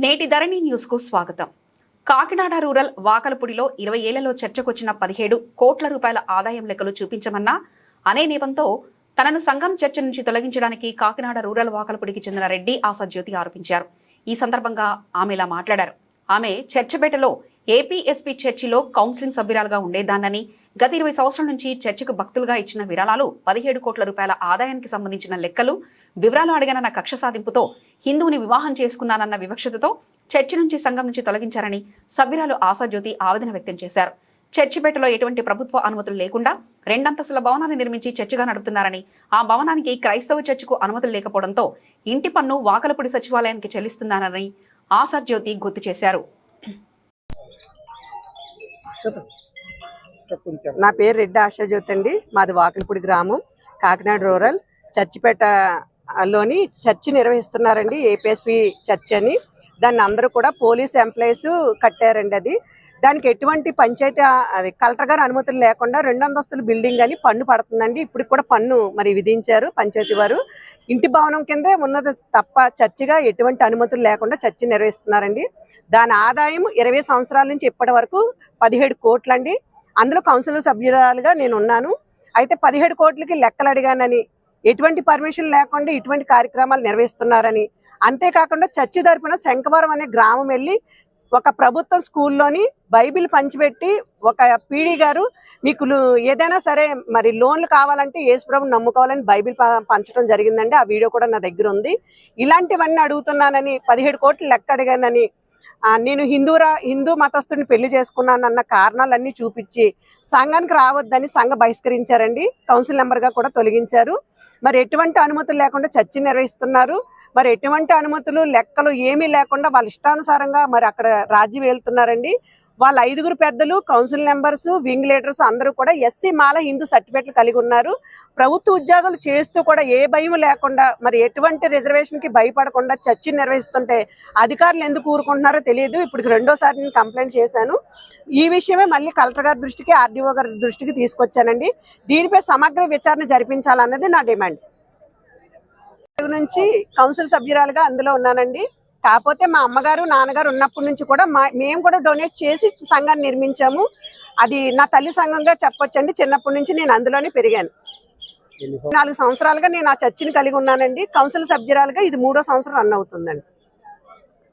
నేటి ధరణి న్యూస్ కు స్వాగతం. కాకినాడ రూరల్ వాకలపూడిలో 20 ఏళ్లలో చర్చకొచ్చిన 17 కోట్ల రూపాయల ఆదాయం లెక్కలు చూపించమన్నా అనే నేపంతో తనను సంఘం చర్చ నుంచి తొలగించడానికి కాకినాడ రూరల్ వాకలపూడికి చెందిన రెడ్డి ఆశాజ్యోతి ఆరోపించారు. ఈ సందర్భంగా ఆమె ఇలా మాట్లాడారు. ఆమె చర్చపేటలో ఏపీఎస్పీ చర్చిలో కౌన్సిలింగ్ సభ్యురాలుగా ఉండేదాన్నని, గత 20 సంవత్సరాల నుంచి చర్చికి భక్తులుగా ఇచ్చిన విరాళాలు 17 కోట్ల రూపాయల ఆదాయానికి సంబంధించిన లెక్కలు వివరాలు అడిగిన కక్ష సాధింపుతో హిందువుని వివాహం చేసుకున్నానన్న వివక్షతతో చర్చి నుంచి సంఘం నుంచి తొలగించారని సభ్యురాలు ఆశాజ్యోతి ఆవేదన వ్యక్తం చేశారు. చర్చిపేటలో ఎటువంటి ప్రభుత్వ అనుమతులు లేకుండా 2 అంతస్తుల భవనాన్ని నిర్మించి చర్చిగా నడుపుతున్నారని, ఆ భవనానికి క్రైస్తవ చర్చికు అనుమతులు లేకపోవడంతో ఇంటి పన్ను వాకలపూడి సచివాలయానికి చెల్లిస్తున్నారని ఆశాజ్యోతి గుర్తు చేశారు. నా పేరు రెడ్డి ఆశాజ్యోతి అండి. మాది వాకలపూడి గ్రామం, కాకినాడ రూరల్. చర్చిపేటలోని చర్చి నిర్వహిస్తున్నారండి, ఏపీఎస్పీ చర్చ్ అని. దాన్ని అందరూ కూడా పోలీస్ ఎంప్లాయీస్ కట్టారండి. అది దానికి ఎటువంటి పంచాయతీ అది కలెక్టర్ గారు అనుమతులు లేకుండా 2 అంతస్తుల బిల్డింగ్ అని పన్ను పడుతుందండి. ఇప్పుడు కూడా పన్ను మరి విధించారు పంచాయతీ వారు. ఇంటి భవనం కిందే ఉన్నది తప్ప చర్చిగా ఎటువంటి అనుమతులు లేకుండా చర్చి నిర్వహిస్తున్నారండి. దాని ఆదాయం 20 సంవత్సరాల నుంచి ఇప్పటి వరకు 17 కోట్లండి. అందులో కౌన్సిల్ సభ్యురాలుగా నేను ఉన్నాను. అయితే 17 కోట్లకి లెక్కలు అడిగానని, ఎటువంటి పర్మిషన్ లేకుండా ఇటువంటి కార్యక్రమాలు నిర్వహిస్తున్నారని, అంతేకాకుండా చర్చి తరపున శంకవరం అనే గ్రామం వెళ్ళి ఒక ప్రభుత్వ స్కూల్లోని బైబిల్ పంచిపెట్టి ఒక పీడీ గారు మీకు ఏదైనా సరే మరి లోన్లు కావాలంటే యేసుప్రభుని నమ్ముకోవాలని బైబిల్ పంచడం జరిగిందండి. ఆ వీడియో కూడా నా దగ్గర ఉంది. ఇలాంటివన్నీ అడుగుతున్నానని, 17 కోట్లు లెక్క అడిగానని, నేను హిందూ మతస్థుడిని పెళ్లి చేసుకున్నానన్న కారణాలన్నీ చూపించి సంఘానికి రావద్దని సంఘ బహిష్కరించారండి. కౌన్సిల్ మెంబర్గా కూడా తొలగించారు. మరి ఎటువంటి అనుమతులు లేకుండా చర్చి నిర్వహిస్తున్నారు. మరి ఎటువంటి అనుమతులు లెక్కలు ఏమీ లేకుండా వాళ్ళ ఇష్టానుసారంగా మరి అక్కడ రాజ్యం వెళ్తున్నారండి. వాళ్ళ 5 పెద్దలు, కౌన్సిల్ మెంబర్స్, వింగ్ లీడర్స్ అందరూ కూడా ఎస్సీ మాల హిందూ సర్టిఫికెట్లు కలిగి ఉన్నారు. ప్రభుత్వ ఉద్యోగాలు చేస్తూ కూడా ఏ భయం లేకుండా మరి ఎటువంటి రిజర్వేషన్కి భయపడకుండా చర్చి నిర్వహిస్తుంటే అధికారులు ఎందుకు ఊరుకుంటున్నారో తెలియదు. ఇప్పుడు 2వ సారి నేను కంప్లైంట్ చేశాను. ఈ విషయమే మళ్ళీ కలెక్టర్ గారి దృష్టికి, ఆర్డీఓ గారి దృష్టికి తీసుకొచ్చానండి. దీనిపై సమగ్ర విచారణ జరిపించాలన్నది నా డిమాండ్. నుంచి కౌన్సిల్ సభ్యురాలుగా అందులో ఉన్నానండి. కాకపోతే మా అమ్మగారు, నాన్నగారు ఉన్నప్పటి నుంచి కూడా మేము కూడా డొనేట్ చేసి సంఘాన్ని నిర్మించాము. అది నా తల్లి సంఘంగా చెప్పొచ్చండి. చిన్నప్పటి నుంచి నేను అందులోనే పెరిగాను. 4 సంవత్సరాలుగా నేను ఆ చర్చిని కలిగి ఉన్నానండి. కౌన్సిల్ సభ్యురాలుగా ఇది 3వ సంవత్సరం రన్ అవుతుందండి.